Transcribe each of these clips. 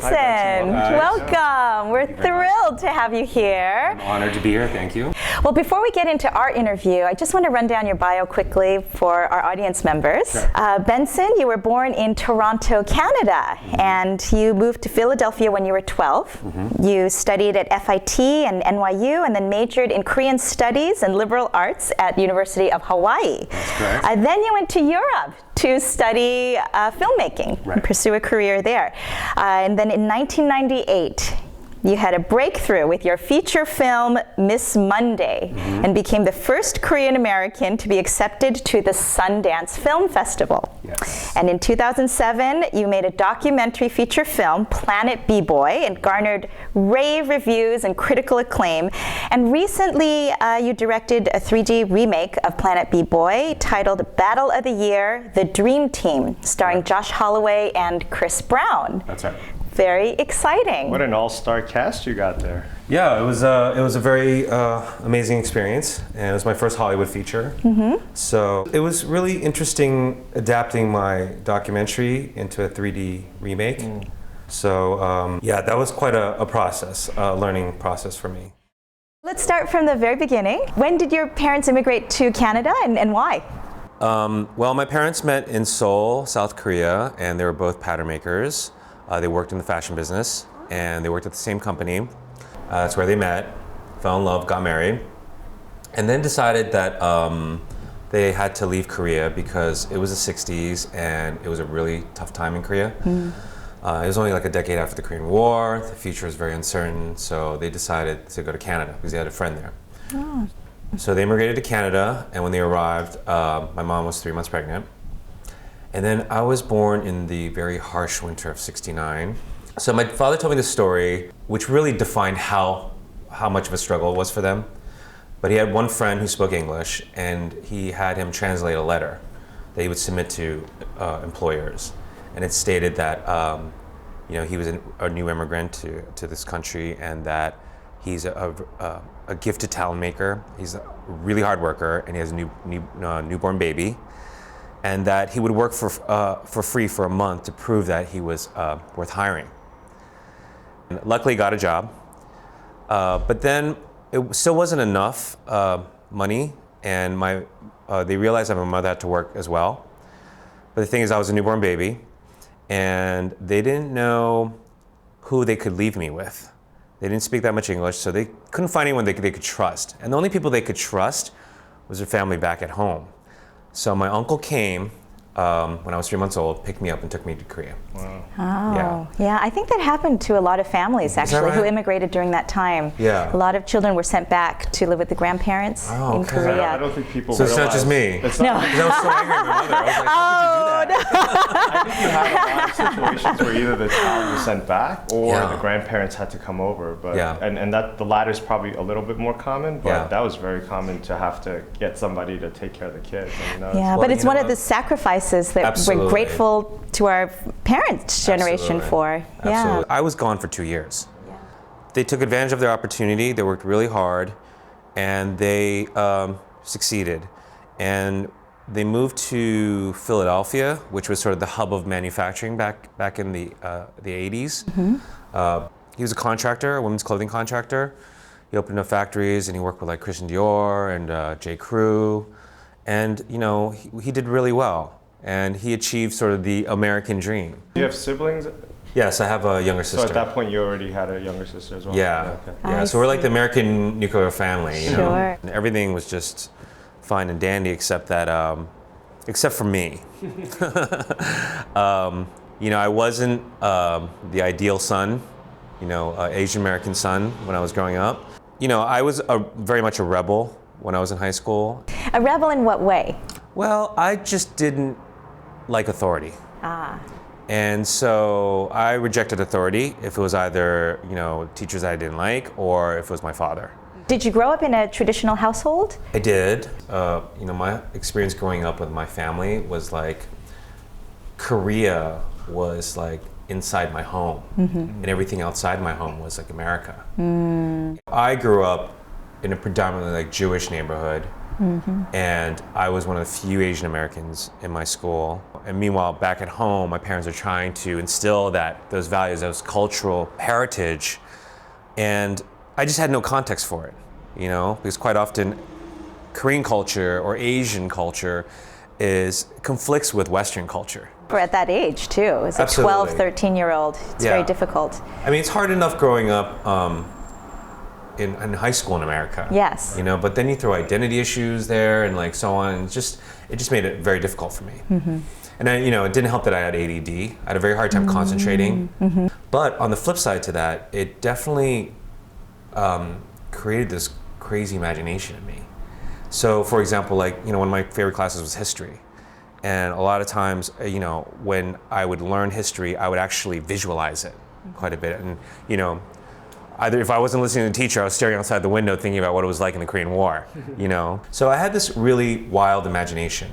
Benson. Welcome. We're thrilled to have you here. I'm honored to be here. Thank you. Well, before we get into our interview, I just want to run down your bio quickly for our audience members. Sure. Benson, you were born in Toronto, Canada, and you moved to Philadelphia when you were 12. You studied at FIT and NYU, and then majored in Korean Studies and Liberal Arts at University of Hawaii. That's correct. Then you went to Europe to study filmmaking and pursue a career there. And then in 1998, you had a breakthrough with your feature film, Miss Monday, and became the first Korean American to be accepted to the Sundance Film Festival. Yes. And in 2007, you made a documentary feature film, Planet B-Boy, and garnered rave reviews and critical acclaim. And recently, you directed a 3D remake of Planet B-Boy titled Battle of the Year, The Dream Team, starring Josh Holloway and Chris Brown. That's right. Very exciting. What an all-star cast you got there. Yeah, it was a very amazing experience, and it was my first Hollywood feature. So it was really interesting adapting my documentary into a 3D remake. So yeah, that was quite a process, a learning process for me. Let's start from the very beginning. When did your parents immigrate to Canada, and why? Well, my parents met in Seoul, South Korea, and they were both pattern makers. They worked in the fashion business, and they worked at the same company. That's where they met, fell in love, got married, and then decided that they had to leave Korea because it was the 60s and it was a really tough time in Korea. It was only like a decade after the Korean War. The future was very uncertain, so they decided to go to Canada because they had a friend there. So they immigrated to Canada, and when they arrived, my mom was 3 months pregnant. And then I was born in the very harsh winter of '69. So my father told me this story, which really defined how much of a struggle it was for them. But he had one friend who spoke English, and he had him translate a letter that he would submit to employers. And it stated that he was a new immigrant to this country, and that he's a gifted talent maker. He's a really hard worker, and he has a newborn baby. And that he would work for free for a month to prove that he was worth hiring. And luckily, he got a job, but then it still wasn't enough money, and they realized that my mother had to work as well. But the thing is, I was a newborn baby, and they didn't know who they could leave me with. They didn't speak that much English, so they couldn't find anyone they could trust. And the only people they could trust was their family back at home. So my uncle came when I was 3 months old, picked me up and took me to Korea. Wow. Oh, yeah. I think that happened to a lot of families, actually, who immigrated during that time. Yeah. A lot of children were sent back to live with the grandparents in Korea. I don't think people So realize. it's not just me. It's not Because I was so angry at my mother. I was like, how could you do that? I think you had a lot of situations where either the child was sent back or the grandparents had to come over. But and that the latter is probably a little bit more common, but that was very common to have to get somebody to take care of the kids. I mean, but it's one of the sacrifices that we're grateful to our parents' generation for. Absolutely. I was gone for 2 years. They took advantage of their opportunity. They worked really hard, and they succeeded. And they moved to Philadelphia, which was sort of the hub of manufacturing back in the 80s. He was a contractor, a women's clothing contractor. He opened up factories, and he worked with like Christian Dior and J. Crew. And he did really well. And he achieved sort of the American dream. Do you have siblings? Yes, I have a younger sister. So at that point, you already had a younger sister as well? Yeah. Okay. Yeah. So we're like the American nuclear family. Sure. And everything was just fine and dandy, except for me. I wasn't the ideal son, Asian American son when I was growing up. I was very much a rebel when I was in high school. A rebel in what way? Well, I just didn't like authority. And so I rejected authority if it was either, teachers I didn't like or if it was my father. Did you grow up in a traditional household? I did. My experience growing up with my family was like Korea was like inside my home, and everything outside my home was like America. I grew up in a predominantly like Jewish neighborhood, And I was one of the few Asian Americans in my school. And meanwhile, back at home, my parents are trying to instill those values, those cultural heritage. And I just had no context for it, because quite often Korean culture or Asian culture conflicts with Western culture. Or at that age too, as a 12, 13-year-old, it's very difficult. I mean, it's hard enough growing up in high school in America. Yes. But then you throw identity issues there and like so on. And it just made it very difficult for me. And then, it didn't help that I had ADD. I had a very hard time concentrating. But on the flip side to that, it definitely created this crazy imagination in me. So, for example, like, one of my favorite classes was history. And a lot of times, when I would learn history, I would actually visualize it quite a bit. And, either if I wasn't listening to the teacher, I was staring outside the window thinking about what it was like in the Korean War, So I had this really wild imagination.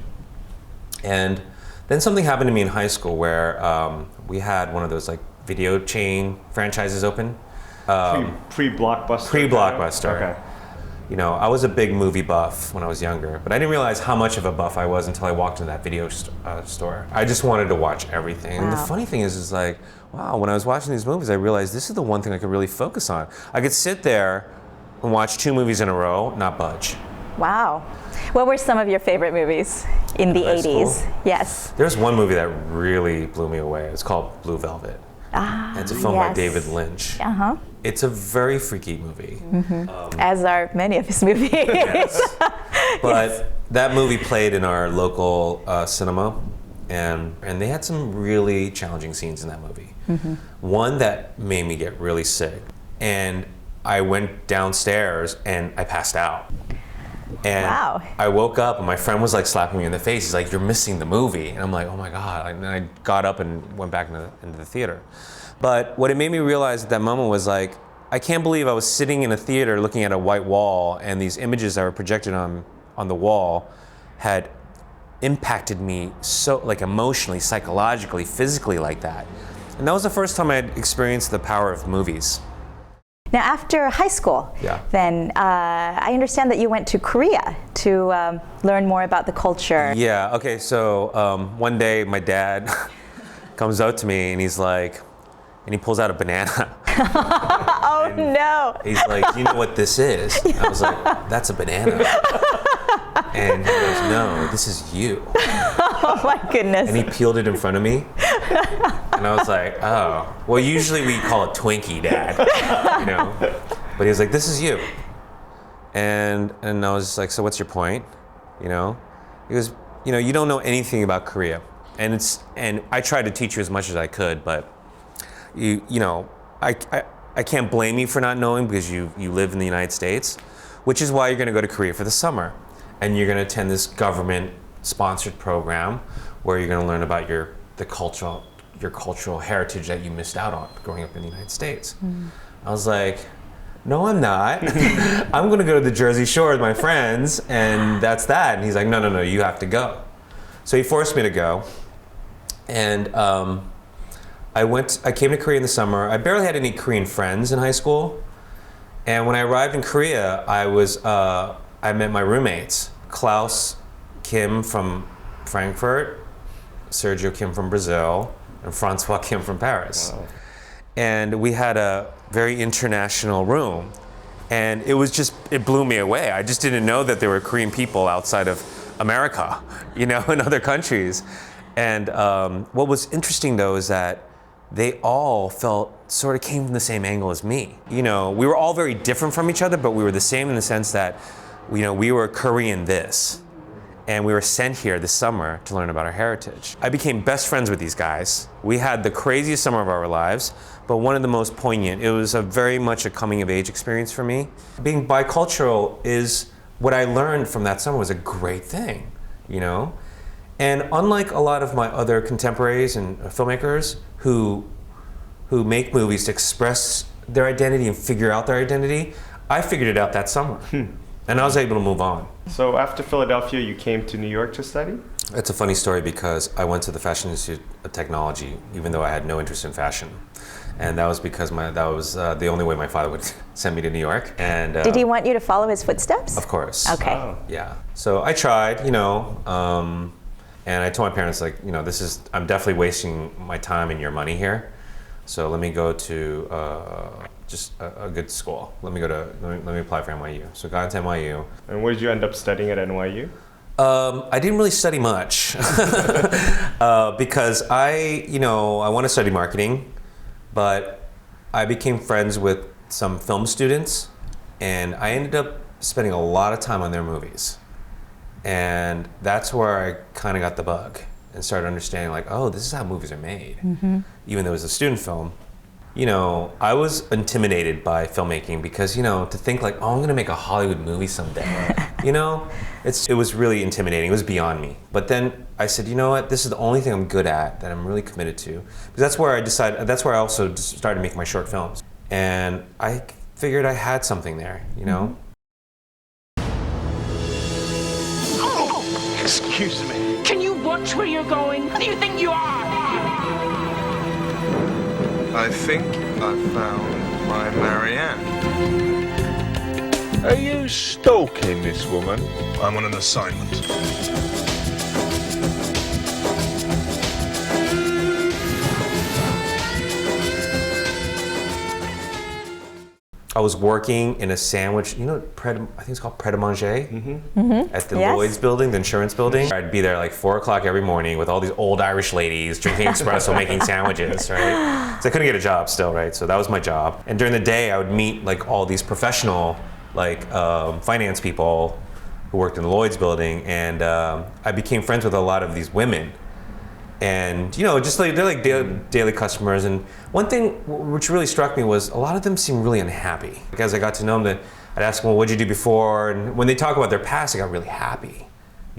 And then something happened to me in high school where we had one of those like video chain franchises open. Pre-Blockbuster? Pre-Blockbuster. Okay. I was a big movie buff when I was younger, but I didn't realize how much of a buff I was until I walked into that video store. I just wanted to watch everything. Wow. And the funny thing is like, wow, when I was watching these movies, I realized this is the one thing I could really focus on. I could sit there and watch 2 movies in a row, not budge. Wow. What were some of your favorite movies in the 80s? Yes. There's one movie that really blew me away. It's called Blue Velvet. And it's a film by David Lynch. It's a very freaky movie. As are many of his movies. Yes. But that movie played in our local cinema, and they had some really challenging scenes in that movie. One that made me get really sick. And I went downstairs and I passed out. And I woke up and my friend was like slapping me in the face. He's like, "You're missing the movie." And I'm like, "Oh my God." And I got up and went back into the theater. But what it made me realize at that moment was like, I can't believe I was sitting in a theater looking at a white wall and these images that were projected on the wall had impacted me so like emotionally, psychologically, physically like that. And that was the first time I had experienced the power of movies. Now, after high school, then I understand that you went to Korea to learn more about the culture. Yeah, okay, so one day my dad comes up to me and he's like, and he pulls out a banana. Oh no! He's like, "Do you know what this is?" I was like, "That's a banana." And he goes, "No, this is you." Oh my goodness. And he peeled it in front of me. And I was like, "Oh, well, usually we call it Twinkie, Dad." But he was like, "This is you." And I was just like, "So what's your point?" He goes, "You don't know anything about Korea." And I tried to teach you as much as I could, but I can't blame you for not knowing because you live in the United States, which is why you're going to go to Korea for the summer. And you're going to attend this government-sponsored program where you're going to learn about your cultural heritage that you missed out on growing up in the United States. I was like, "No, I'm not. I'm going to go to the Jersey Shore with my friends, and that's that." And he's like, No, you have to go. So he forced me to go. And I came to Korea in the summer. I barely had any Korean friends in high school. And when I arrived in Korea, I met my roommates, Klaus Kim from Frankfurt, Sergio Kim from Brazil, and Francois Kim from Paris. Wow. And we had a very international room. And it blew me away. I just didn't know that there were Korean people outside of America, in other countries. And what was interesting though is that they all came from the same angle as me. We were all very different from each other, but we were the same in the sense that, we were Korean this. And we were sent here this summer to learn about our heritage. I became best friends with these guys. We had the craziest summer of our lives, but one of the most poignant. It was very much a coming of age experience for me. Being bicultural is what I learned from that summer was a great thing, And unlike a lot of my other contemporaries and filmmakers who make movies to express their identity and figure out their identity, I figured it out that summer. And I was able to move on. So after Philadelphia, you came to New York to study? It's a funny story because I went to the Fashion Institute of Technology, even though I had no interest in fashion. And that was because that was the only way my father would send me to New York. And did he want you to follow his footsteps? Of course. Okay. Oh. Yeah. So I tried, and I told my parents, like, I'm definitely wasting my time and your money here. So let me go to just a good school. Let me apply for NYU. So got into NYU. And what did you end up studying at NYU? I didn't really study much because I want to study marketing, but I became friends with some film students, and I ended up spending a lot of time on their movies. And that's where I kind of got the bug and started understanding, like, oh, this is how movies are made. Mm-hmm. Even though it was a student film. I was intimidated by filmmaking because, to think like, oh, I'm gonna make a Hollywood movie someday. It was really intimidating. It was beyond me. But then I said, you know what? This is the only thing I'm good at, that I'm really committed to. Because that's where I also started making my short films. And I figured I had something there, Mm-hmm. Oh, excuse me. Can you watch where you're going? Who do you think you are? I think I found my Marianne. Are you stalking this woman? I'm on an assignment. I was working in a sandwich, I think it's called Pret-a-Manger at the Yes. Lloyd's building, the insurance building. I'd be there like 4 o'clock every morning with all these old Irish ladies drinking espresso, making sandwiches, right? So I couldn't get a job still, right? So that was my job. And during the day, I would meet like all these professional, finance people who worked in the Lloyd's building, and I became friends with a lot of these women. And just like they're like daily customers. And one thing which really struck me was a lot of them seemed really unhappy. As I got to know them, I'd ask them, well, what'd you do before? And when they talk about their past, they got really happy,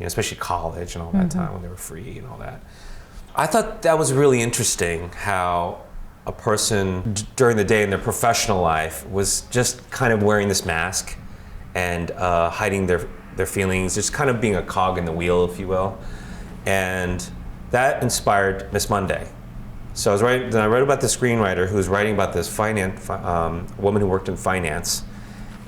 especially college and all that time when they were free and all that. I thought that was really interesting, how a person during the day in their professional life was just kind of wearing this mask and hiding their feelings, just kind of being a cog in the wheel, if you will. And that inspired Miss Monday. So I wrote about the screenwriter who was writing about this woman who worked in finance,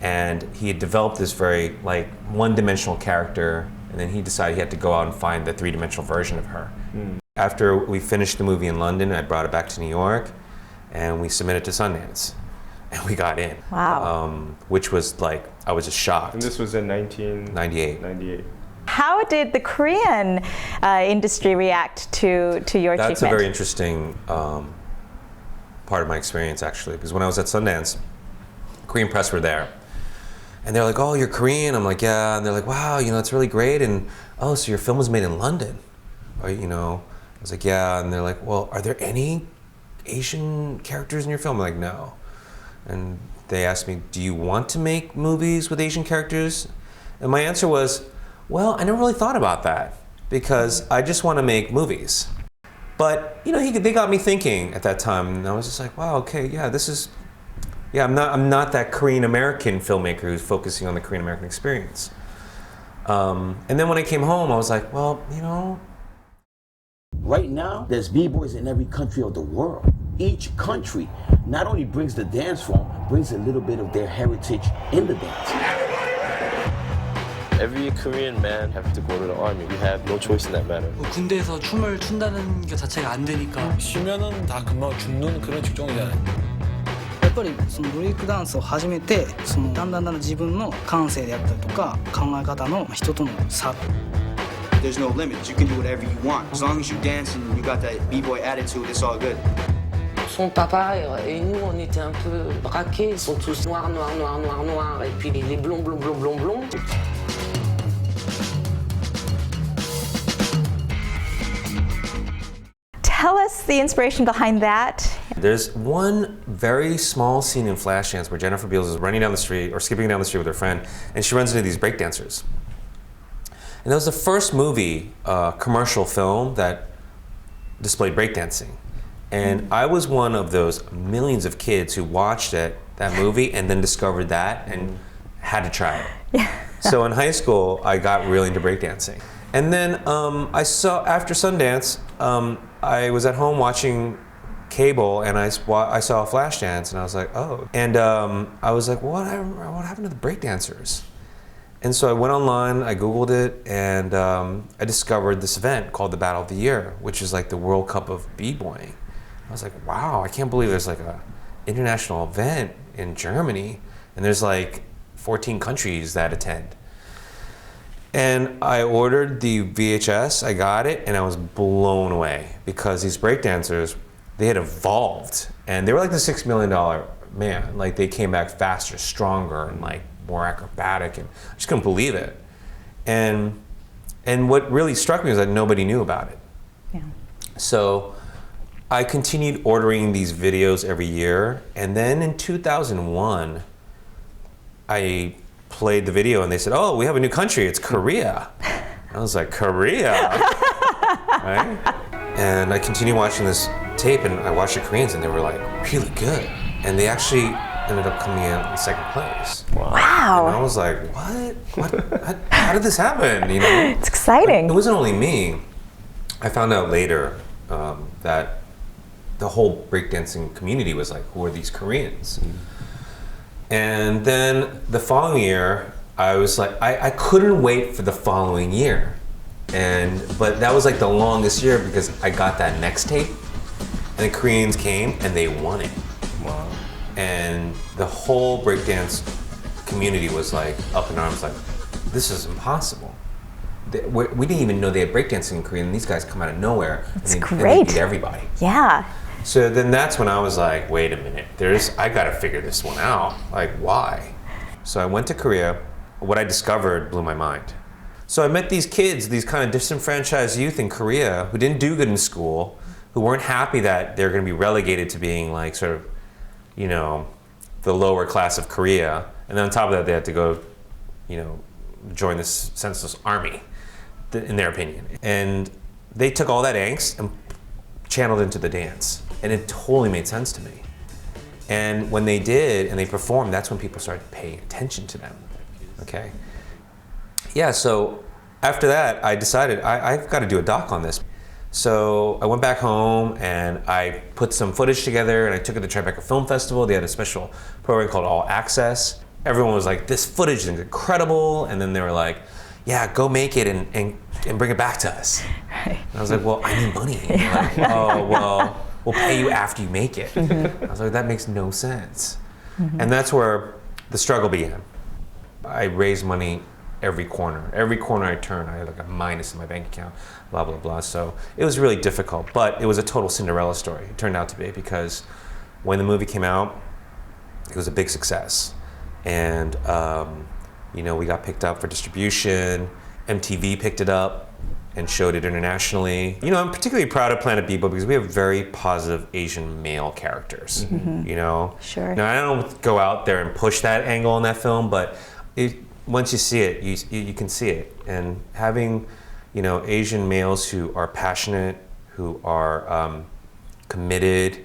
and he had developed this very one-dimensional character, and then he decided he had to go out and find the three-dimensional version of her. After we finished the movie in London, I brought it back to New York, and we submitted to Sundance, and we got in. Wow. Which was I was just shocked. And this was in 1998. How did the Korean industry react to your achievement? That's a very interesting part of my experience, actually, because when I was at Sundance, Korean press were there, and they're like, "Oh, you're Korean?" I'm like, "Yeah," and they're like, "Wow, it's really great," and "Oh, so your film was made in London?" Or, I was like, "Yeah," and they're like, "Well, are there any Asian characters in your film?" I'm like, "No," and they asked me, "Do you want to make movies with Asian characters?" And my answer was, well, I never really thought about that because I just want to make movies. But they got me thinking at that time, and I was just like, wow, okay, yeah, I'm not that Korean American filmmaker who's focusing on the Korean American experience. And then when I came home, I was like, well, Right now, there's b-boys in every country of the world. Each country not only brings the dance form, brings a little bit of their heritage in the dance. Every Korean man have to go to the army. We have no choice in that matter. 군대에서 춤을 춘다는 게 자체가 안 되니까 쉬면은 다 금방 죽는 그런 직종이잖아요. やっぱりそのブレイクダンスを始めてだんだん自分の感性であったりとか考え方の人との差 There's no limits. You can do whatever you want. As long as you dance and you got that b-boy attitude, it's all good. Son papa et nous, on était un peu braqués. Ils sont tous noirs, noirs, noirs, noirs, noirs. Et puis les blonds, blonds, blonds, blonds, blonds. Tell us the inspiration behind that. There's one very small scene in Flashdance where Jennifer Beals is running down the street or skipping down the street with her friend, and she runs into these breakdancers. And that was the first movie, commercial film that displayed breakdancing. And I was one of those millions of kids who watched that movie and then discovered that and had to try it. Yeah. So in high school, I got really into breakdancing. And then I saw, after Sundance, I was at home watching cable and I saw a flash dance and I was like, oh. And I was like, what happened to the breakdancers? And so I went online, I Googled it, and I discovered this event called the Battle of the Year, which is like the World Cup of b-boying. I was like, wow, I can't believe there's like a international event in Germany and there's like 14 countries that attend. And I ordered the VHS, I got it, and I was blown away because these breakdancers, they had evolved and they were like the $6 million man. Like they came back faster, stronger, and like more acrobatic, and I just couldn't believe it. And what really struck me was that nobody knew about it. Yeah. So I continued ordering these videos every year, and then in 2001, I played the video and they said, oh, we have a new country, it's Korea. I was like, Korea? Right? And I continued watching this tape and I watched the Koreans and they were like really good. And they actually ended up coming in second place. Wow. And I was like, what? How did this happen? You know? It's exciting. But it wasn't only me. I found out later that the whole breakdancing community was like, who are these Koreans? And then the following year, I was like, I couldn't wait for the following year. But that was like the longest year because I got that next tape and the Koreans came and they won it. Wow. And the whole breakdance community was like up in arms, like, this is impossible. We didn't even know they had breakdancing in Korea and these guys come out of nowhere. It's and great. And they beat everybody. Yeah. So then that's when I was like, wait a minute, I gotta figure this one out. Like, why? So I went to Korea. What I discovered blew my mind. So I met these kids, these kind of disenfranchised youth in Korea who didn't do good in school, who weren't happy that they're gonna be relegated to being like sort of, you know, the lower class of Korea. And then on top of that, they had to go, you know, join this senseless army, in their opinion. And they took all that angst and channeled into the dance. And it totally made sense to me. And when they did and they performed, that's when people started paying attention to them, okay? Yeah, so after that, I decided I've got to do a doc on this. So I went back home and I put some footage together and I took it to Tribeca Film Festival. They had a special program called All Access. Everyone was like, this footage is incredible. And then they were like, yeah, go make it and bring it back to us. Right. And I was like, well, I need money. Yeah. Like, oh, well, we'll pay you after you make it. Mm-hmm. I was like, that makes no sense. Mm-hmm. And that's where the struggle began. I raised money every corner. Every corner I turned, I had like a minus in my bank account, blah, blah, blah. So it was really difficult, but it was a total Cinderella story. It turned out to be because when the movie came out, it was a big success. And, you know, we got picked up for distribution. MTV picked it up and showed it internationally. You know, I'm particularly proud of Planet B-Boy because we have very positive Asian male characters, mm-hmm. you know? Sure. Now, I don't go out there and push that angle in that film, but once you see it, you can see it. And having, you know, Asian males who are passionate, who are committed,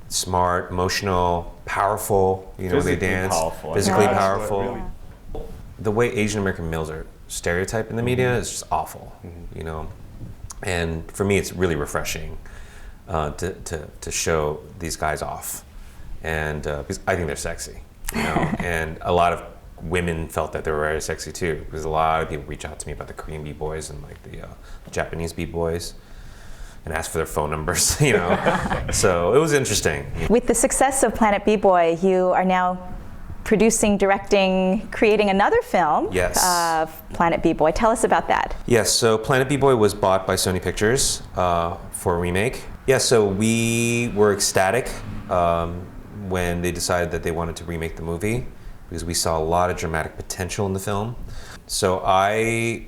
smart, emotional, powerful, you know, they dance, physically powerful. Really... The way Asian American males are stereotyped in the media is just awful, you know. And for me, it's really refreshing to show these guys off, and because I think they're sexy, you know. And a lot of women felt that they were very sexy too, because a lot of people reach out to me about the Korean b-boys and like the Japanese b-boys and ask for their phone numbers, you know. So it was interesting. With the success of Planet B-Boy, you are now producing, directing, creating another film. Yes. Planet B-Boy. Tell us about that. Yes, so Planet B-Boy was bought by Sony Pictures for a remake. Yeah, so we were ecstatic when they decided that they wanted to remake the movie, because we saw a lot of dramatic potential in the film. So I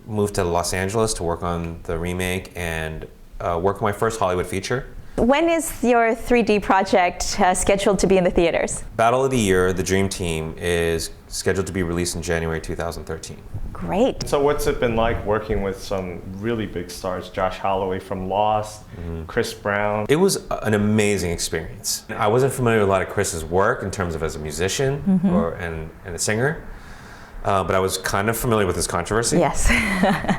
moved to Los Angeles to work on the remake and work on my first Hollywood feature. When is your 3D project scheduled to be in the theaters? Battle of the Year, The Dream Team, is scheduled to be released in January 2013. Great. So what's it been like working with some really big stars, Josh Holloway from Lost, Chris Brown? It was an amazing experience. I wasn't familiar with a lot of Chris's work in terms of as a musician and a singer. but I was kind of familiar with his controversy. Yes.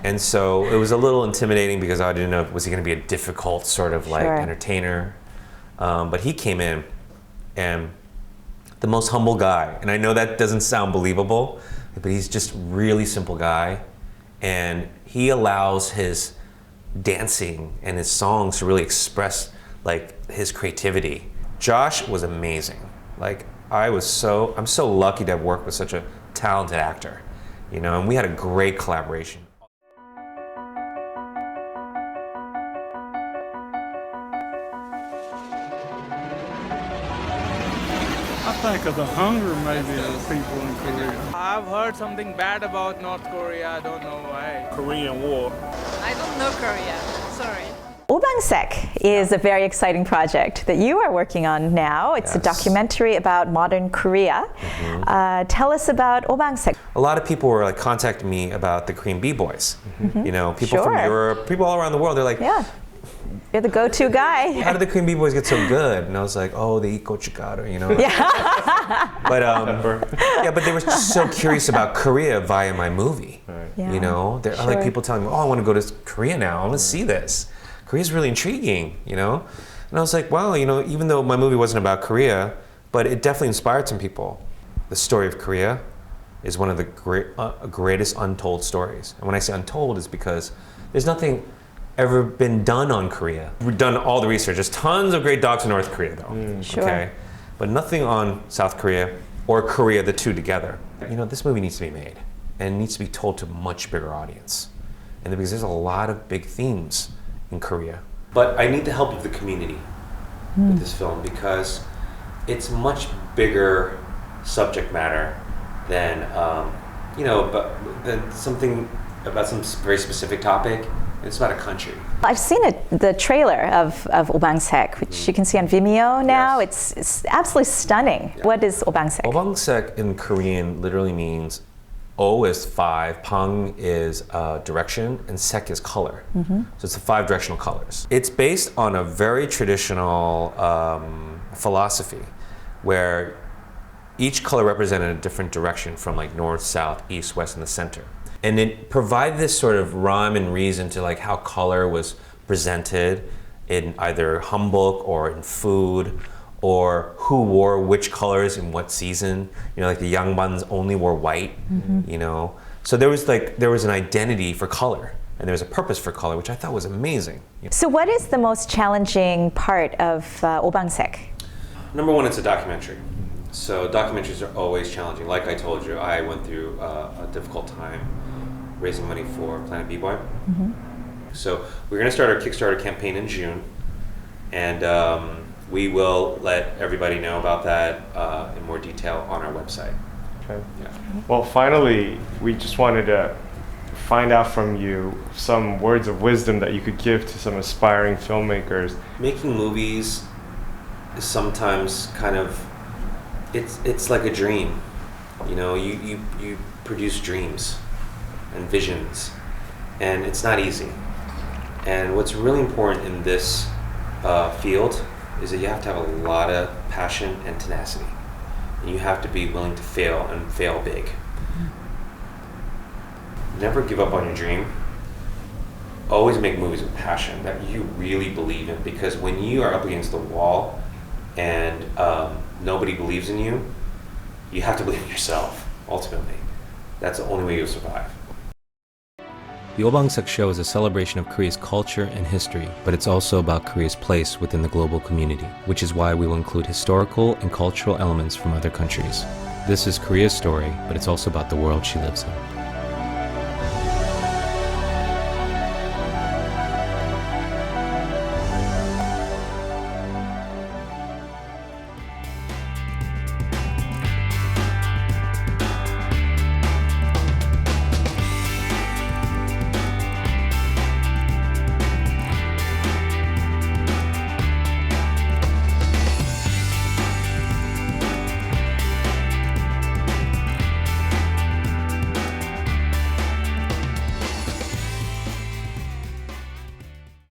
And so it was a little intimidating because I didn't know, was he going to be a difficult sort of like entertainer? But he came in and the most humble guy. And I know that doesn't sound believable, but he's just really simple guy. And he allows his dancing and his songs to really express like his creativity. Josh was amazing. Like I'm so lucky to have worked with such a talented actor, you know, and we had a great collaboration. I think of the hunger maybe of the people in Korea. I've heard something bad about North Korea, I don't know why. Korean War. I don't know Korea, sorry. Obangsek is a very exciting project that you are working on now. It's a documentary about modern Korea. Tell us about Obangsek. A lot of people were like contacting me about the Korean B-boys. You know, people from Europe, people all around the world. They're like, you're the go-to guy. How did the Korean B-boys get so good? And I was like, oh, they eat gochugaru, you know. But they were just so curious about Korea via my movie. You know, they're like people telling me, oh, I want to go to Korea now. I want to see this. Korea's really intriguing, you know? And I was like, well, you know, even though my movie wasn't about Korea, but it definitely inspired some people. The story of Korea is one of the greatest untold stories. And when I say untold, it's because there's nothing ever been done on Korea. We've done all the research. There's tons of great docs in North Korea, though. Okay? But nothing on South Korea or Korea, the two together. You know, this movie needs to be made, and it needs to be told to a much bigger audience. And because there's a lot of big themes in Korea. But I need the help of the community with this film because it's much bigger subject matter than, you know, than something about some very specific topic. It's about a country. I've seen the trailer of Obangsek, which you can see on Vimeo now. It's absolutely stunning. What is Obangsek? Obangsek in Korean literally means O is 5, Pang is direction, and Sek is color. So it's the 5 directional colors. It's based on a very traditional philosophy where each color represented a different direction from like north, south, east, west, and the center. And it provided this sort of rhyme and reason to like how color was presented in either hanbok or in food, or who wore which colors in what season. You know, like the Yangbans only wore white, you know. So there was an identity for color, and there was a purpose for color, which I thought was amazing. So what is the most challenging part of Obangsek? Number one, it's a documentary. So documentaries are always challenging. Like I told you, I went through a difficult time raising money for Planet B-Boy. So we're gonna start our Kickstarter campaign in June, and we will let everybody know about that in more detail on our website. Okay. Well, finally, we just wanted to find out from you some words of wisdom that you could give to some aspiring filmmakers. Making movies is sometimes kind of, it's like a dream. You know, you produce dreams and visions, and it's not easy. And what's really important in this field is that you have to have a lot of passion and tenacity. And you have to be willing to fail, and fail big. Never give up on your dream. Always make movies with passion that you really believe in, because when you are up against the wall and nobody believes in you, you have to believe in yourself, ultimately. That's the only way you'll survive. The Obangsek show is a celebration of Korea's culture and history, but it's also about Korea's place within the global community, which is why we will include historical and cultural elements from other countries. This is Korea's story, but it's also about the world she lives in.